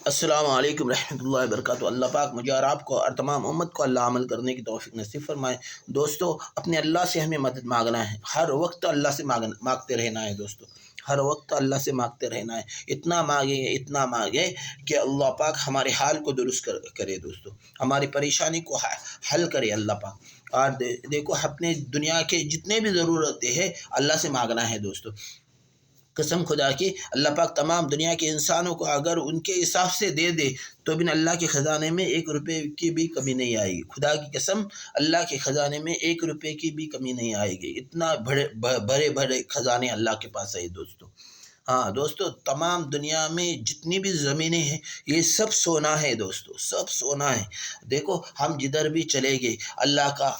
السلام علیکم رحمۃ اللہ وبرکاتہ۔ اللہ پاک مجھے اور آپ کو اور تمام امت کو اللہ عمل کرنے کی توفیق نصیب فرمائے۔ دوستو، اپنے اللہ سے ہمیں مدد مانگنا ہے، ہر وقت اللہ سے مانگتے رہنا ہے دوستو، ہر وقت اللہ سے مانگتے رہنا ہے۔ اتنا مانگے کہ اللہ پاک ہمارے حال کو درست کرے دوستو، ہماری پریشانی کو حل کرے اللہ پاک۔ اور دیکھو، اپنے دنیا کے جتنے بھی ضرورتیں ہیں اللہ سے مانگنا ہے دوستو۔ قسم خدا کی، اللہ پاک تمام دنیا کے انسانوں کو اگر ان کے حساب سے دے تو بن اللہ کے خزانے میں 1 روپے کی بھی کمی نہیں آئے گی۔ خدا کی قسم، اللہ کے خزانے میں 1 روپے کی بھی کمی نہیں آئے گی۔ اتنا بڑے خزانے اللہ کے پاس ہے دوستو۔ ہاں دوستو، تمام دنیا میں جتنی بھی زمینیں ہیں یہ سب سونا ہے دوستو، سب سونا ہے۔ دیکھو، ہم جدھر بھی چلے گئے، اللہ کا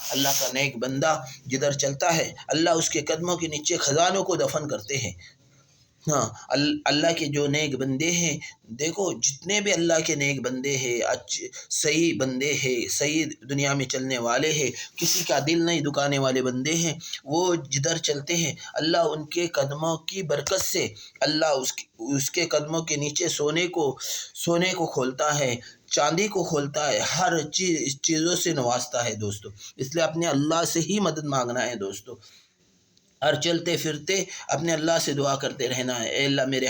نیک بندہ جدھر چلتا ہے، اللہ اس کے قدموں کے نیچے خزانوں کو دفن کرتے ہیں۔ ہاں، اللہ کے جو نیک بندے ہیں، دیکھو جتنے بھی اللہ کے نیک بندے ہیں، صحیح بندے ہیں، صحیح دنیا میں چلنے والے ہیں، کسی کا دل نہیں دکانے والے بندے ہیں، وہ جدھر چلتے ہیں اللہ ان کے قدموں کی برکت سے اللہ اس کے قدموں کے نیچے سونے کو کھولتا ہے، چاندی کو کھولتا ہے، ہر چیزوں سے نوازتا ہے دوستو۔ اس لیے اپنے اللہ سے ہی مدد مانگنا ہے دوستو، اور چلتے پھرتے اپنے اللہ سے دعا کرتے رہنا ہے۔ اے اللہ، میرے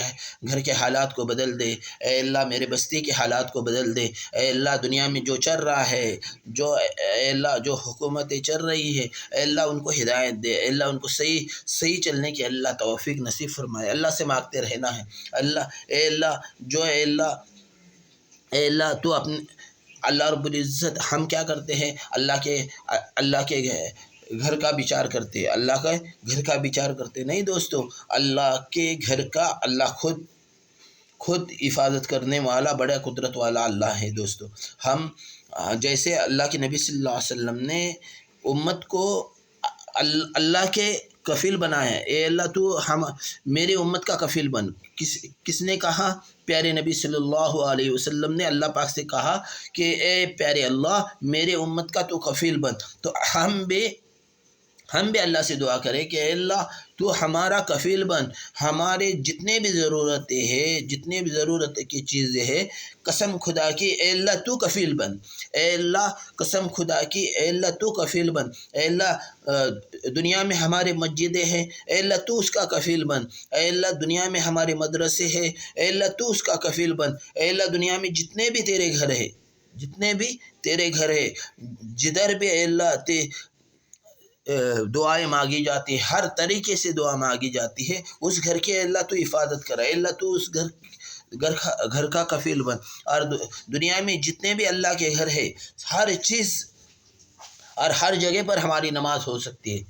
گھر کے حالات کو بدل دے، اے اللہ میرے بستی کے حالات کو بدل دے، اے اللہ دنیا میں جو چل رہا ہے، اے اللہ جو حکومتیں چل رہی ہے، اے اللہ ان کو ہدایت دے، اے اللہ ان کو صحیح چلنے کی اللہ توفیق نصیب فرمائے۔ اللہ سے مانگتے رہنا ہے۔ اے اللہ تو اپنے اللہ رب العزت، ہم کیا کرتے ہیں، اللہ کے گھر کا بچار کرتے، اللہ کا گھر کا بچار کرتے نہیں دوستو۔ اللہ کے گھر کا اللہ خود حفاظت کرنے والا بڑا قدرت والا اللہ ہے دوستو۔ ہم جیسے اللہ کے نبی صلی اللہ علیہ وسلم نے امت کو اللہ کے کفیل بنایا ہے۔ اے اللہ تو میری امت کا کفیل بن۔ کس نے کہا؟ پیارے نبی صلی اللہ علیہ وسلم نے اللہ پاک سے کہا کہ اے پیارے اللہ، میرے امت کا تو کفیل بن۔ تو ہم بھی اللہ سے دعا کریں کہ اے اللہ تو ہمارا کفیل بن، ہمارے جتنے بھی ضرورتیں ہیں، جتنے بھی ضرورت کی چیزیں ہیں، قسم خدا کی اے اللہ تو کفیل بن، اے اللہ قسم خدا کی اے اللہ تو کفیل بن، اے اللہ دنیا میں ہمارے مسجدیں ہیں، اے اللہ تو اس کا کفیل بن، اے اللہ دنیا میں ہمارے مدرسے ہیں، اے اللہ تو اس کا کفیل بن، اے اللہ دنیا میں جتنے بھی تیرے گھر ہیں، جدھر بھی اے اللہ دعائیں مانگی جاتی ہیں، ہر طریقے سے دعا مانگی جاتی ہے، اس گھر کی اے اللہ تو حفاظت کرے، اے اللہ تو اس گھر کا کفیل بن۔ اور دنیا میں جتنے بھی اللہ کے گھر ہے، ہر چیز اور ہر جگہ پر ہماری نماز ہو سکتی ہے۔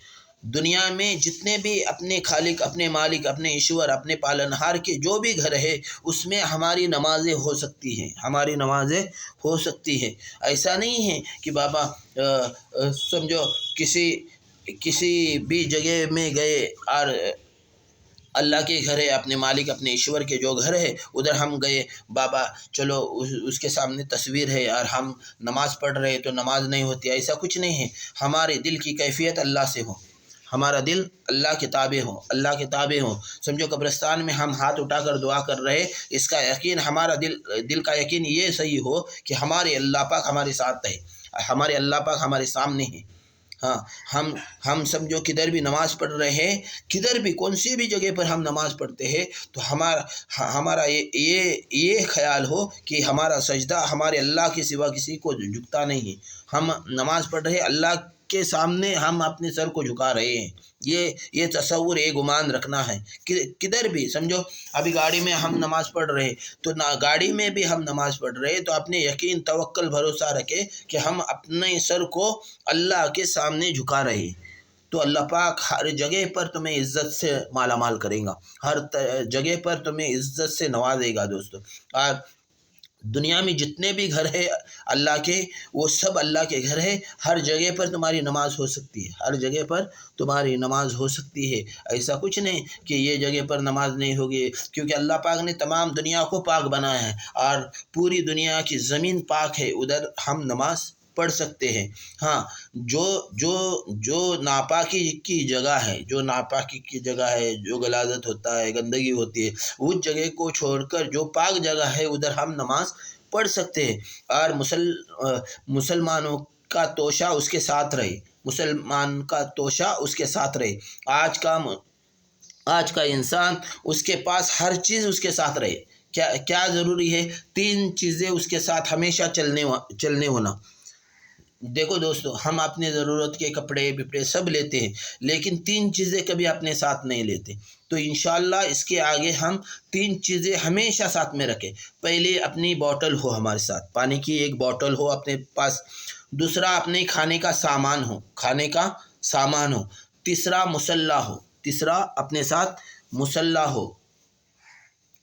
دنیا میں جتنے بھی اپنے خالق، اپنے مالک، اپنے ایشور، اپنے پالنہار کے جو بھی گھر ہے، اس میں ہماری نمازیں ہو سکتی ہیں، ایسا نہیں ہے کہ بابا سمجھو کسی بھی جگہ میں گئے اور اللہ کے گھر ہے، اپنے مالک، اپنے ایشور کے جو گھر ہے، ادھر ہم گئے، بابا چلو اس کے سامنے تصویر ہے اور ہم نماز پڑھ رہے تو نماز نہیں ہوتی، ایسا کچھ نہیں ہے۔ ہمارے دل کی کیفیت اللہ سے ہو، ہمارا دل اللہ کے تابع ہو، سمجھو قبرستان میں ہم ہاتھ اٹھا کر دعا کر رہے، اس کا یقین، ہمارا دل کا یقین یہ صحیح ہو کہ ہمارے اللہ پاک ہمارے ساتھ ہے، ہمارے اللہ پاک ہمارے سامنے ہے۔ ہاں، ہم سمجھو کدھر بھی نماز پڑھ رہے ہیں، کدھر بھی کون سی بھی جگہ پر ہم نماز پڑھتے ہیں، تو ہمارا یہ خیال ہو کہ ہمارا سجدہ ہمارے اللہ کے سوا کسی کو جھکتا نہیں ہے۔ ہم نماز پڑھ رہے ہیں، اللہ کے سامنے ہم اپنے سر کو جھکا رہے ہیں، یہ تصور، یہ گمان رکھنا ہے۔ کدھر بھی سمجھو، ابھی گاڑی میں ہم نماز پڑھ رہے تو گاڑی میں بھی ہم نماز پڑھ رہے تو اپنے یقین، توکل، بھروسہ رکھے کہ ہم اپنے سر کو اللہ کے سامنے جھکا رہے ہیں، تو اللہ پاک ہر جگہ پر تمہیں عزت سے مالا مال کرے گا، ہر جگہ پر تمہیں عزت سے نوازے گا دوستو۔ اور دنیا میں جتنے بھی گھر ہے اللہ کے، وہ سب اللہ کے گھر ہے، ہر جگہ پر تمہاری نماز ہو سکتی ہے، ہر جگہ پر تمہاری نماز ہو سکتی ہے۔ ایسا کچھ نہیں کہ یہ جگہ پر نماز نہیں ہوگی، کیونکہ اللہ پاک نے تمام دنیا کو پاک بنایا ہے، اور پوری دنیا کی زمین پاک ہے، ادھر ہم نماز پڑھ سکتے ہیں۔ ہاں، جو ناپاکی کی جگہ ہے، جو غلاظت ہوتا ہے، گندگی ہوتی ہے، اس جگہ کو چھوڑ کر جو پاک جگہ ہے ادھر ہم نماز پڑھ سکتے ہیں۔ اور مسلمانوں کا توشہ اس کے ساتھ رہے، آج کا انسان اس کے پاس ہر چیز اس کے ساتھ رہے۔ کیا ضروری ہے؟ 3 چیزیں اس کے ساتھ ہمیشہ چلنے ہونا۔ دیکھو دوستو، ہم اپنے ضرورت کے کپڑے سب لیتے ہیں، لیکن 3 چیزیں کبھی اپنے ساتھ نہیں لیتے۔ تو انشاءاللہ اس کے آگے ہم 3 چیزیں ہمیشہ ساتھ میں رکھیں۔ پہلے اپنی بوتل ہو ہمارے ساتھ، پانی کی ایک بوتل ہو اپنے پاس۔ دوسرا اپنے کھانے کا سامان ہو۔ تیسرا اپنے ساتھ مصلی ہو،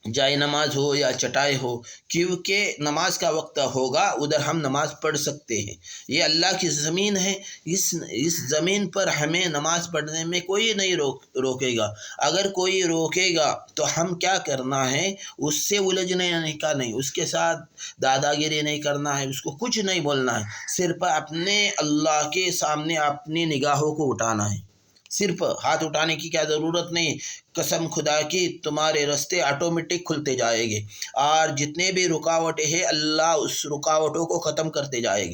جائے نماز ہو یا چٹائی ہو، کیونکہ نماز کا وقت ہوگا ادھر ہم نماز پڑھ سکتے ہیں۔ یہ اللہ کی زمین ہے، اس زمین پر ہمیں نماز پڑھنے میں کوئی نہیں روکے گا۔ اگر کوئی روکے گا تو ہم کیا کرنا ہے؟ اس سے الجھنے کا نہیں، اس کے ساتھ دادا گیری نہیں کرنا ہے، اس کو کچھ نہیں بولنا ہے، صرف اپنے اللہ کے سامنے اپنی نگاہوں کو اٹھانا ہے۔ صرف ہاتھ اٹھانے کی کیا ضرورت نہیں، قسم خدا کی تمہارے راستے آٹومیٹک کھلتے جائیں گے، اور جتنے بھی رکاوٹیں ہیں اللہ اس رکاوٹوں کو ختم کرتے جائے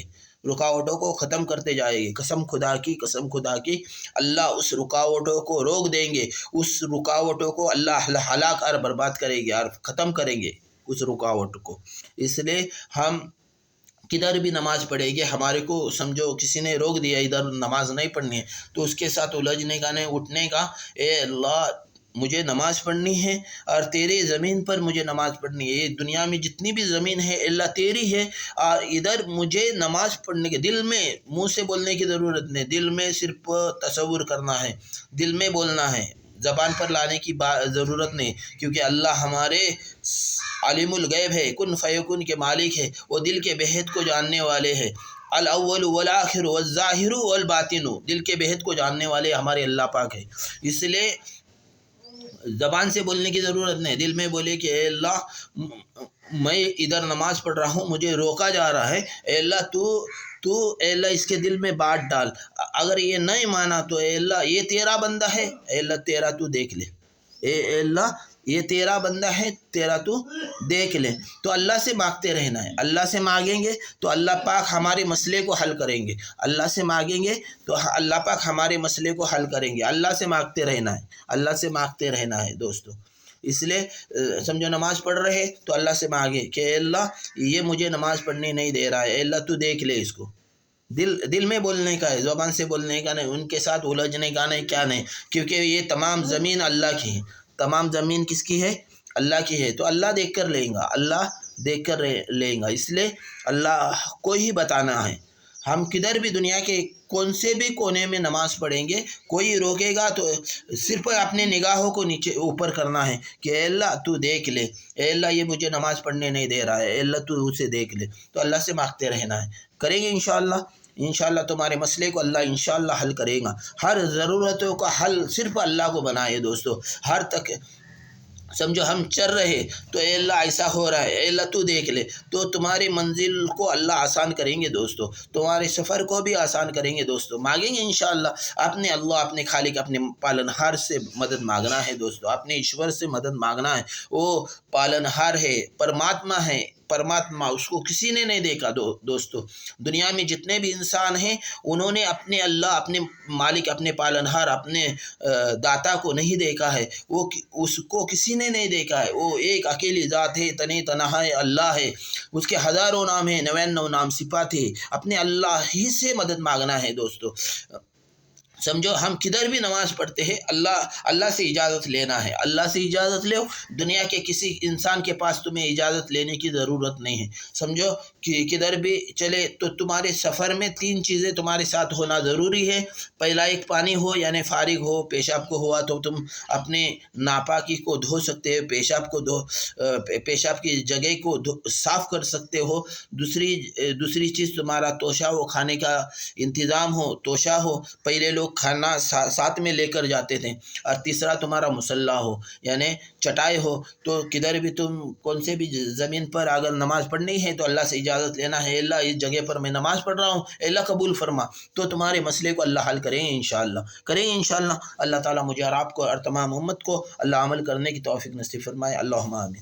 گے، قسم خدا کی اللہ اس رکاوٹوں کو روک دیں گے، اس رکاوٹوں کو اللہ ہلاک اور برباد کریں گے اور ختم کریں گے اس رکاوٹ کو۔ اس لیے ہم کدھر بھی نماز پڑھے گی، ہمارے کو سمجھو کسی نے روک دیا ادھر نماز نہیں پڑھنی ہے، تو اس کے ساتھ الجھنے کا نہیں، اٹھنے کا، اے اللہ مجھے نماز پڑھنی ہے اور تیرے زمین پر مجھے نماز پڑھنی ہے۔ یہ دنیا میں جتنی بھی زمین ہے اللہ تیری ہے، اور ادھر مجھے نماز پڑھنے کے دل میں، منہ سے بولنے کی ضرورت نہیں، دل میں صرف تصور کرنا ہے، دل میں بولنا ہے، زبان پر لانے کی ضرورت نہیں، کیونکہ اللہ ہمارے عالم الغیب ہے، کن فیکن کے مالک ہے، وہ دل کے بہت کو جاننے والے ہیں۔ الاول والآخر والظاہر والباطن، دل کے بہت کو جاننے والے ہمارے اللہ پاک ہے۔ اس لیے زبان سے بولنے کی ضرورت نہیں، دل میں بولے کہ اے اللہ میں ادھر نماز پڑھ رہا ہوں، مجھے روکا جا رہا ہے، اے اللہ اے اللہ اس کے دل میں بات ڈال، اگر یہ نہیں مانا تو اے اللہ یہ تیرا بندہ ہے، اے اللہ تیرا تو دیکھ لے، اے اللہ یہ تیرا بندہ ہے، تیرا تو دیکھ لے۔ تو اللہ سے مانگتے رہنا ہے، اللہ سے مانگیں گے تو اللہ پاک ہمارے مسئلے کو حل کریں گے، اللہ سے مانگیں گے تو اللہ پاک ہمارے مسئلے کو حل کریں گے۔ اللہ سے مانگتے رہنا ہے دوستو۔ اس لیے سمجھو نماز پڑھ رہے تو اللہ سے مانگے کہ اے اللہ یہ مجھے نماز پڑھنے نہیں دے رہا ہے، اے اللہ تو دیکھ لے اس کو۔ دل میں بولنے کا ہے، زبان سے بولنے کا نہیں، ان کے ساتھ الجھنے کا نہیں، کیا نہیں، کیونکہ یہ تمام زمین اللہ کی ہے۔ تمام زمین کس کی ہے؟ اللہ کی ہے، تو اللہ دیکھ کر لیں گا، اس لیے اللہ کو ہی بتانا ہے۔ ہم کدھر بھی دنیا کے کون سے بھی کونے میں نماز پڑھیں گے، کوئی روکے گا تو صرف اپنے نگاہوں کو اوپر کرنا ہے کہ اے اللہ تو دیکھ لے، اے اللہ یہ مجھے نماز پڑھنے نہیں دے رہا ہے، اے اللہ تو اسے دیکھ لے، تو اللہ سے مانگتے رہنا ہے۔ کریں گے انشاءاللہ تمہارے مسئلے کو اللہ انشاءاللہ حل کرے گا۔ ہر ضرورتوں کا حل صرف اللہ کو بنائے دوستو۔ سمجھو ہم چل رہے تو اے اللہ ایسا ہو رہا ہے، اے اللہ تو دیکھ لے، تو تمہاری منزل کو اللہ آسان کریں گے دوستو، تمہارے سفر کو بھی آسان کریں گے دوستو۔ مانگیں گے انشاءاللہ اپنے خالق، اپنے پالنہار سے مدد مانگنا ہے دوستو، اپنے ایشور سے مدد مانگنا ہے۔ وہ پالنہار ہے، پرماتما ہے، اس کو کسی نے نہیں دیکھا دوستو۔ دنیا میں جتنے بھی انسان ہیں انہوں نے اپنے اللہ، اپنے مالک، اپنے پالنہار، اپنے داتا کو نہیں دیکھا ہے، اس کو کسی نے نہیں دیکھا ہے۔ وہ ایک اکیلی ذات ہے، تنہا ہے، اللہ ہے، اس کے ہزاروں نام ہیں، 99 نام صفات ہے، اپنے اللہ ہی سے مدد مانگنا ہے دوستو۔ سمجھو ہم کدھر بھی نماز پڑھتے ہیں اللہ سے اجازت لینا ہے، اللہ سے اجازت لو، دنیا کے کسی انسان کے پاس تمہیں اجازت لینے کی ضرورت نہیں ہے۔ سمجھو کہ کدھر بھی چلے تو تمہارے سفر میں 3 چیزیں تمہارے ساتھ ہونا ضروری ہے۔ پہلا ایک پانی ہو، یعنی فارغ ہو، پیشاب کو ہوا تو تم اپنے ناپاکی کو دھو سکتے ہو، پیشاب کی جگہ کو صاف کر سکتے ہو۔ دوسری چیز تمہارا توشہ ہو، کھانے کا انتظام ہو، توشہ ہو۔ پہلے لوگ کھانا ساتھ میں لے کر جاتے تھے، اور تیسرا تمہارا مصلی ہو یعنی چٹائی ہو، تو کدھر بھی تم کون سے بھی زمین پر اگر نماز پڑھنی ہے تو اللہ سے اجازت لینا ہے، اللہ اس جگہ پر میں نماز پڑھ رہا ہوں، اللہ قبول فرما، تو تمہارے مسئلے کو اللہ حل کریں گے انشاءاللہ، کریں گے انشاءاللہ۔ اللہ تعالیٰ مجھے اور آپ کو اور تمام امت کو اللہ عمل کرنے کی توفیق نصیب فرمائے، اللہم آمین۔